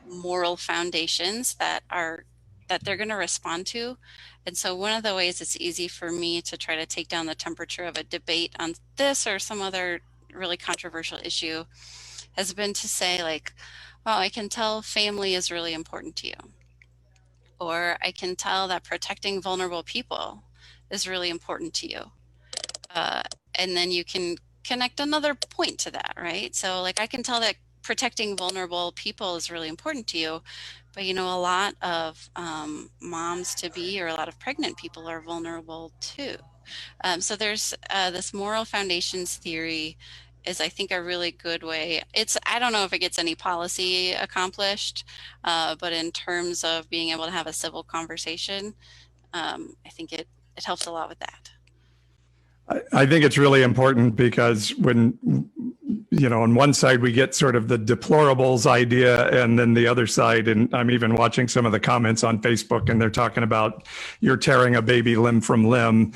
moral foundations that they're going to respond to. And so one of the ways it's easy for me to try to take down the temperature of a debate on this or some other really controversial issue has been to say, like, well, I can tell family is really important to you. Or I can tell that protecting vulnerable people is really important to you. And then you can connect another point to that, right? So, like, I can tell that protecting vulnerable people is really important to you, but a lot of moms to be or a lot of pregnant people are vulnerable too. So there's this moral foundations theory is, I think, a really good way. I don't know if it gets any policy accomplished, but in terms of being able to have a civil conversation, I think it helps a lot with that. I think it's really important because when, on one side we get sort of the deplorables idea, and then the other side, and I'm even watching some of the comments on Facebook, and they're talking about you're tearing a baby limb from limb.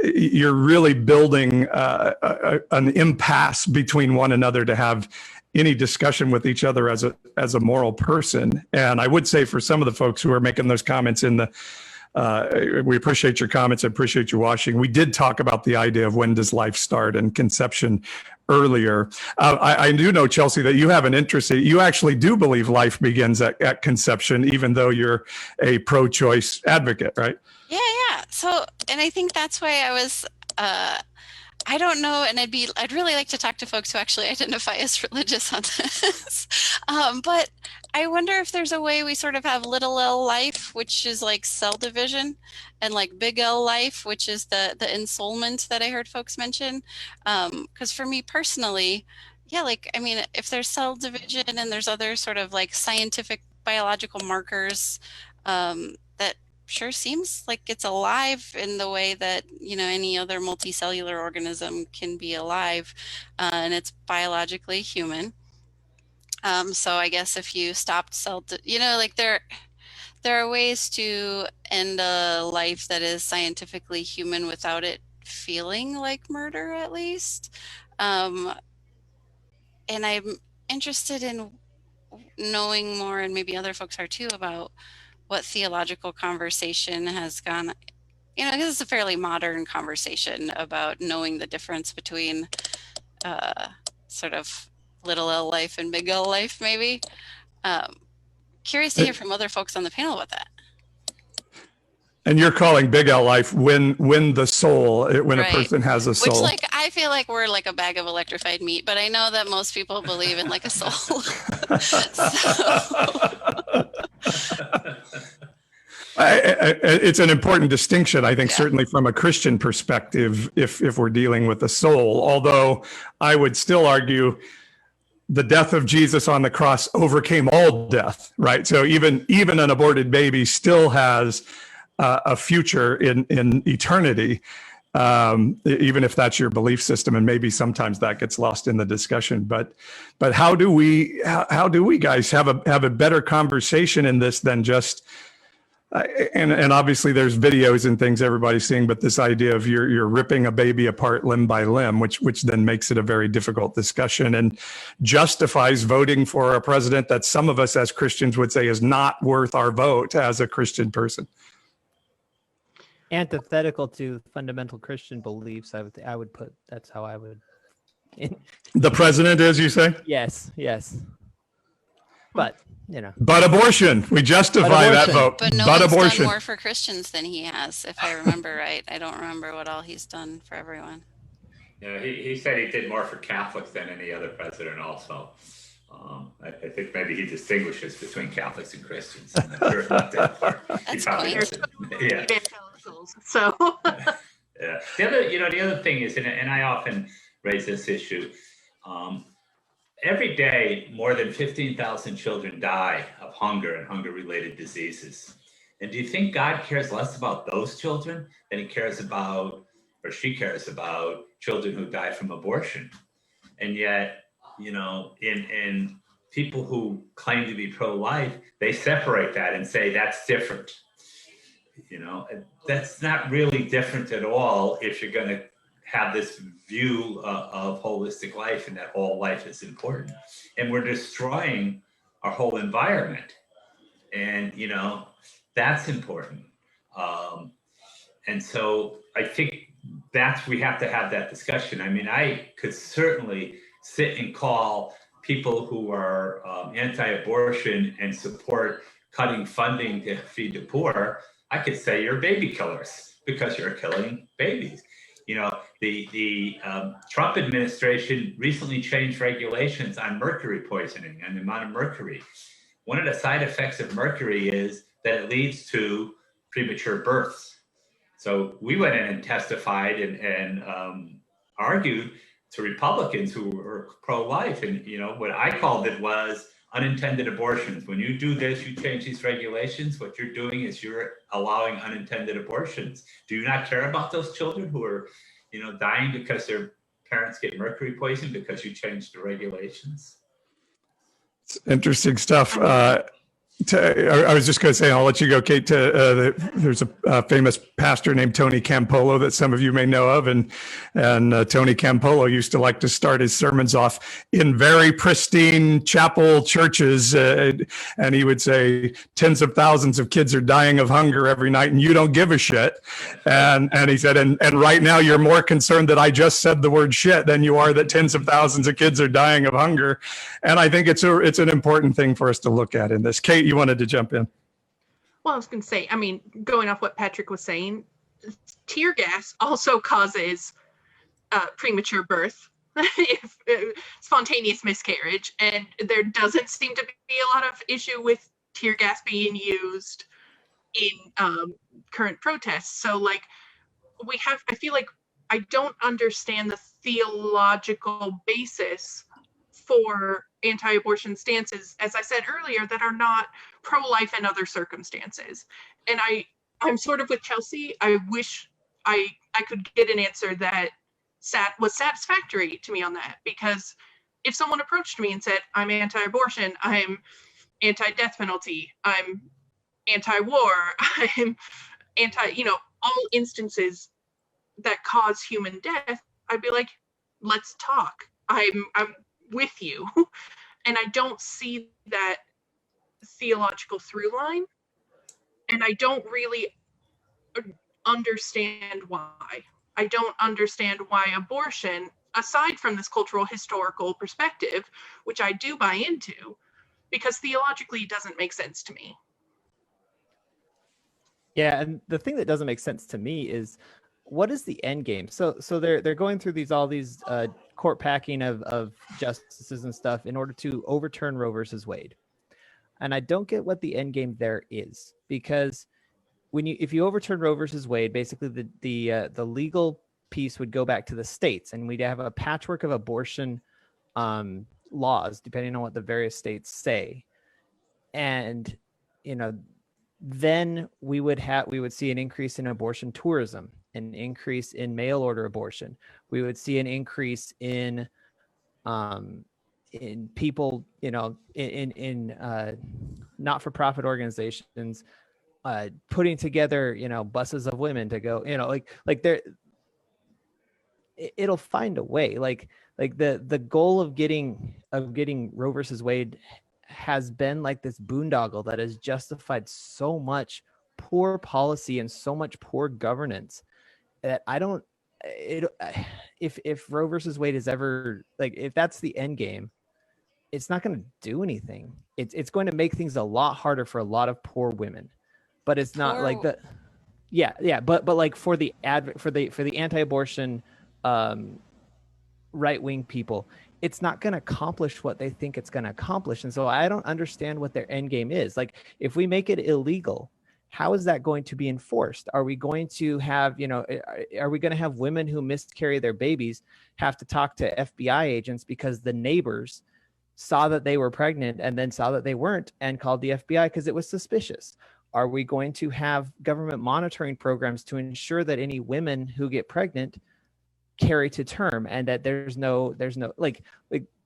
You're really building an impasse between one another to have any discussion with each other as a moral person. And I would say for some of the folks who are making those comments we appreciate your comments. I appreciate you watching. We did talk about the idea of when does life start and conception earlier. I do know, Chelsea, that you have an interest. You actually do believe life begins at conception, even though you're a pro-choice advocate, right? Yeah. So, and I think that's why I was, I don't know, and I'd really like to talk to folks who actually identify as religious on this. But I wonder if there's a way we sort of have little L life, which is like cell division, and like big L life, which is the ensoulment that I heard folks mention. Because for me personally, yeah, like, I mean, if there's cell division and there's other sort of like scientific biological markers, that sure seems like it's alive in the way that, you know, any other multicellular organism can be alive, and it's biologically human. So I guess if you stopped you know, like there are ways to end a life that is scientifically human without it feeling like murder, at least. Um, and I'm interested in knowing more, and maybe other folks are too, about what theological conversation has gone, you know, because it's a fairly modern conversation about knowing the difference between uh, sort of little L life and big L life, maybe. Um, Curious to hear from other folks on the panel about that. And you're calling big L life when the soul, when a Right. person has a soul. Which, like, I feel like we're like a bag of electrified meat, but I know that most people believe in like a soul. It's an important distinction, I think, Yeah. certainly from a Christian perspective, if we're dealing with the soul. Although I would still argue the death of Jesus on the cross overcame all death, right? So even an aborted baby still has a future in eternity, even if that's your belief system, and maybe sometimes that gets lost in the discussion. But how do we guys have a better conversation in this than just and obviously there's videos and things everybody's seeing, but this idea of you're ripping a baby apart limb by limb, which then makes it a very difficult discussion and justifies voting for a president that some of us as Christians would say is not worth our vote as a Christian person. Antithetical to fundamental Christian beliefs, I would put, that's how I would. The president is, you say? Yes. But, you know. But abortion, we justify that vote. But no but one's abortion. done more for Christians than he has, if I remember right. I don't remember what all he's done for everyone. Yeah, he said he did more for Catholics than any other president also. I think maybe he distinguishes between Catholics and Christians. I'm not sure about that part. That's probably quaint. doesn't. Yeah. Evangelicals. So Yeah. The other thing is, and I often raise this issue, every day more than 15,000 children die of hunger and hunger-related diseases. And do you think God cares less about those children than he cares about, or she cares about, children who die from abortion? And yet, you know, in people who claim to be pro-life, they separate that and say that's different. You know, that's not really different at all if you're going to have this view of holistic life and that all life is important. And we're destroying our whole environment. And, you know, that's important. And so I think we have to have that discussion. I mean, I could certainly sit and call people who are anti-abortion and support cutting funding to feed the poor. I could say you're baby killers because you're killing babies. You know, the Trump administration recently changed regulations on mercury poisoning and the amount of mercury. One of the side effects of mercury is that it leads to premature births. So we went in and testified and argued to Republicans who were pro-life. And, you know, what I called it was unintended abortions. When you do this, you change these regulations, what you're doing is you're allowing unintended abortions. Do you not care about those children who are, you know, dying because their parents get mercury poisoned because you changed the regulations? It's interesting stuff. I was just going to say, I'll let you go, Kate. There's a famous pastor named Tony Campolo that some of you may know of, and Tony Campolo used to like to start his sermons off in very pristine chapel churches, and he would say, tens of thousands of kids are dying of hunger every night, and you don't give a shit. And he said, and right now you're more concerned that I just said the word shit than you are that tens of thousands of kids are dying of hunger. And I think it's an important thing for us to look at in this. Kate, you wanted to jump in. well, I was going to say, I mean, going off what Patrick was saying, tear gas also causes premature birth, spontaneous miscarriage, and there doesn't seem to be a lot of issue with tear gas being used in current protests. So, like, I feel like I don't understand the theological basis for anti-abortion stances, as I said earlier, that are not pro-life in other circumstances. And I'm sort of with Chelsea. I wish I could get an answer that was satisfactory to me on that, because if someone approached me and said, I'm anti-abortion, I'm anti-death penalty, I'm anti-war, I'm anti, all instances that cause human death, I'd be like, let's talk. I'm with you. And I don't see that theological through line. And I don't really understand why. I don't understand why abortion, aside from this cultural historical perspective, which I do buy into, because theologically it doesn't make sense to me. Yeah, and the thing that doesn't make sense to me is, what is the end game? So they're going through all these court packing of justices and stuff in order to overturn Roe versus Wade. And I don't get what the end game there is, because if you overturn Roe versus Wade, basically the legal piece would go back to the states, and we'd have a patchwork of abortion laws depending on what the various states say. And then we would see an increase in abortion tourism, an increase in mail order abortion. We would see an increase in people, in not-for-profit organizations putting together, buses of women to go, it'll find a way. Like the goal of getting Roe versus Wade has been like this boondoggle that has justified so much poor policy and so much poor governance that if Roe versus Wade is ever, like, if that's the end game, it's not going to do anything. It's going to make things a lot harder for a lot of poor women, but it's not like the, but like for the anti-abortion right-wing people, it's not going to accomplish what they think it's going to accomplish. And so I don't understand what their end game is. Like, if we make it illegal, how is that going to be enforced? Are we going to have, are we going to have women who miscarry their babies have to talk to FBI agents because the neighbors saw that they were pregnant and then saw that they weren't and called the FBI because it was suspicious? Are we going to have government monitoring programs to ensure that any women who get pregnant carry to term, and that there's no like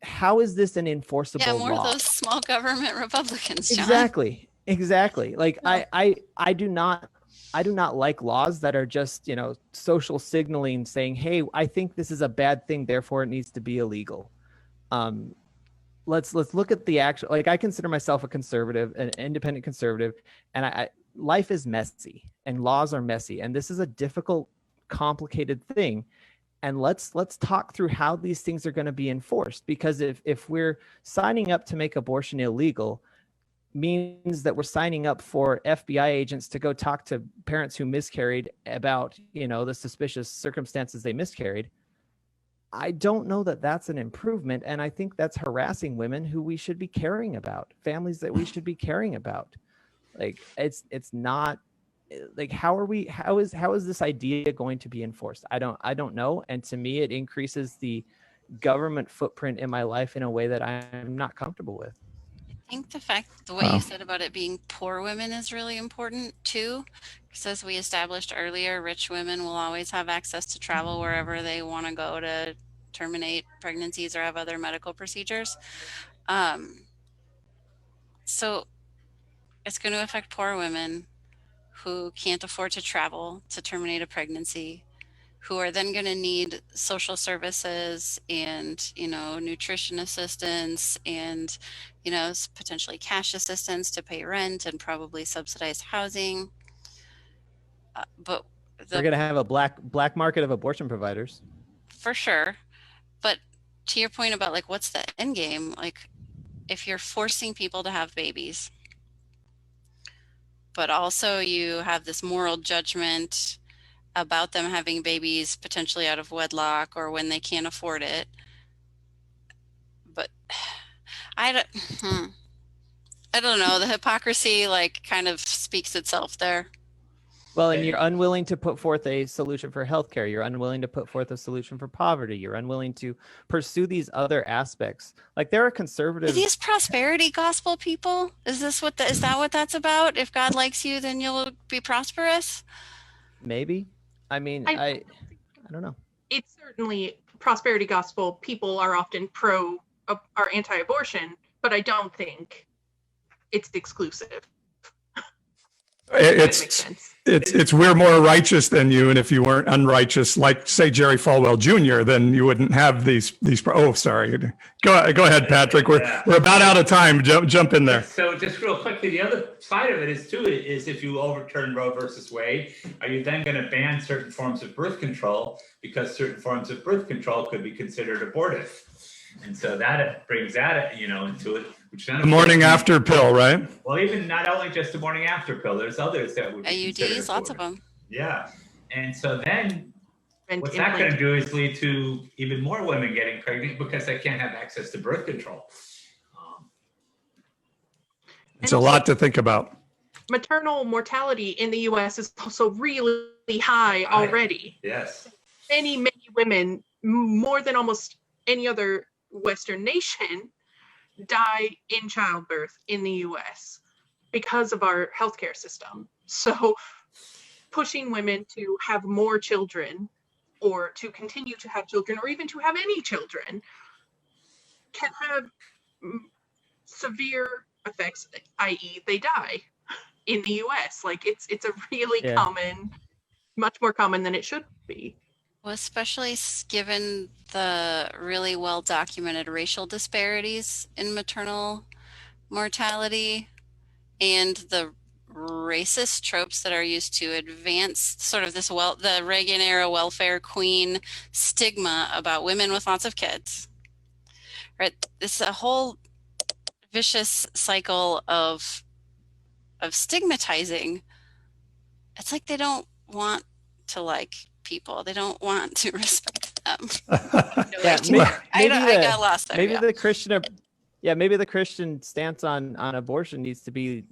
how is this an enforceable law? Yeah, more of those small government Republicans, John. Exactly. Like, I do not like laws that are just, social signaling, saying, hey, I think this is a bad thing, therefore it needs to be illegal. Let's look at the actual, like, I consider myself a conservative, an independent conservative, and life is messy and laws are messy, and this is a difficult, complicated thing. And let's talk through how these things are going to be enforced, because if we're signing up to make abortion illegal, means that we're signing up for FBI agents to go talk to parents who miscarried about, the suspicious circumstances they miscarried. I don't know that that's an improvement. And I think that's harassing women who we should be caring about, families that we should be caring about. Like, it's not, like, how is this idea going to be enforced? I don't know. And to me, it increases the government footprint in my life in a way that I'm not comfortable with. I think the way you said about it being poor women is really important too, because as we established earlier, rich women will always have access to travel wherever they want to go to terminate pregnancies or have other medical procedures. So it's going to affect poor women who can't afford to travel to terminate a pregnancy, who are then going to need social services and, nutrition assistance and, potentially cash assistance to pay rent and probably subsidized housing. But we're going to have a black market of abortion providers. For sure. But to your point about, like, what's the end game? Like, if you're forcing people to have babies, but also you have this moral judgment about them having babies potentially out of wedlock or when they can't afford it. But I don't know. The hypocrisy, like, kind of speaks itself there. Well, and you're unwilling to put forth a solution for healthcare. You're unwilling to put forth a solution for poverty. You're unwilling to pursue these other aspects. Like there are Are conservatives. these prosperity gospel people? Is that what that's about? If God likes you, then you'll be prosperous? Maybe. I mean, I don't know. It's certainly prosperity gospel. People are often are anti-abortion, but I don't think it's exclusive. That makes sense. It's we're more righteous than you, and if you weren't unrighteous, like say Jerry Falwell Jr., then you wouldn't have these. Oh, sorry. Go ahead, Patrick. We're about out of time. Jump in there. So just real quickly, the other side of it is if you overturn Roe versus Wade, are you then going to ban certain forms of birth control because certain forms of birth control could be considered abortive? And so that brings that into it. The morning after pill, right? Well, even not only just the morning after pill, there's others that would be IUDs, lots of them. Yeah. And so then what's that going to do is lead to even more women getting pregnant because they can't have access to birth control. It's a lot to think about. Maternal mortality in the U.S. is also really high already. Yes. Many women, more than almost any other Western nation, die in childbirth in the US because of our healthcare system. So pushing women to have more children or to continue to have children or even to have any children can have severe effects, i.e. they die in the US. Like it's a really common, much more common than it should be. Well, especially given the really well documented racial disparities in maternal mortality and the racist tropes that are used to advance sort of the Reagan era welfare queen stigma about women with lots of kids. Right? It's a whole vicious cycle of stigmatizing. It's like they don't want to like people. They don't want to respect them. I got lost there. Maybe the Christian stance on abortion needs to be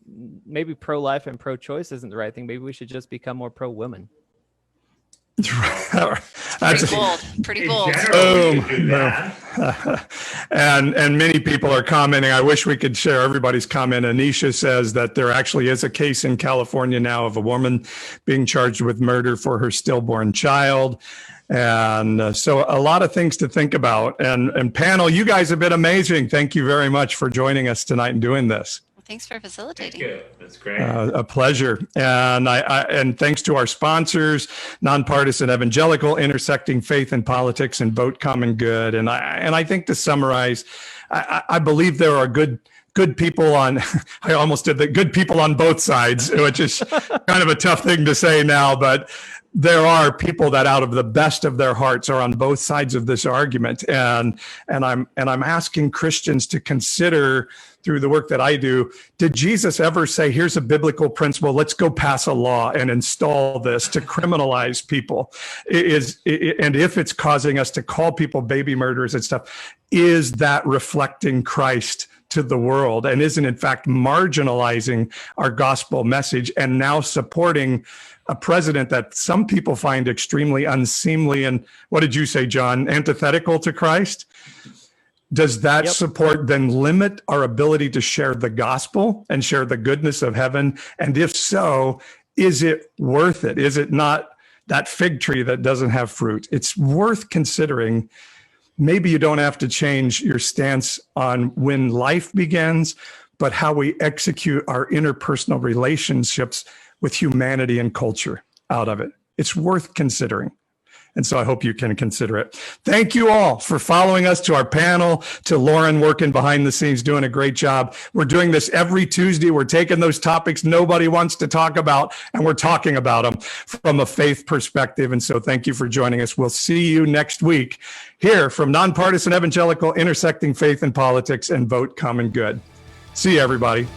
maybe pro-life and pro-choice isn't the right thing. Maybe we should just become more pro-women. Pretty bold. And many people are commenting. I wish we could share everybody's comment. Anisha says that there actually is a case in California now of a woman being charged with murder for her stillborn child. And so a lot of things to think about. And panel, you guys have been amazing. Thank you very much for joining us tonight and doing this. Thanks for facilitating. Thank you. That's great. A pleasure. And and thanks to our sponsors, Nonpartisan Evangelical, Intersecting Faith and Politics, and Vote Common Good. And I think to summarize, I believe there are good people on, I almost did the good people on both sides, which is kind of a tough thing to say now, but there are people that out of the best of their hearts are on both sides of this argument. And I'm asking Christians to consider through the work that I do, did Jesus ever say, here's a biblical principle, let's go pass a law and install this to criminalize people? And if it's causing us to call people baby murderers and stuff, is that reflecting Christ to the world and isn't in fact marginalizing our gospel message and now supporting a president that some people find extremely unseemly and, what did you say, John, antithetical to Christ? Does that support then limit our ability to share the gospel and share the goodness of heaven? And if so, is it worth it? Is it not that fig tree that doesn't have fruit? It's worth considering. Maybe you don't have to change your stance on when life begins, but how we execute our interpersonal relationships with humanity and culture out of it. It's worth considering. And so I hope you can consider it. Thank you all for following us, to our panel, to Lauren working behind the scenes, doing a great job. We're doing this every Tuesday. We're taking those topics nobody wants to talk about, and we're talking about them from a faith perspective. And so thank you for joining us. We'll see you next week here from Nonpartisan Evangelical, Intersecting Faith and Politics, and Vote Common Good. See you, everybody.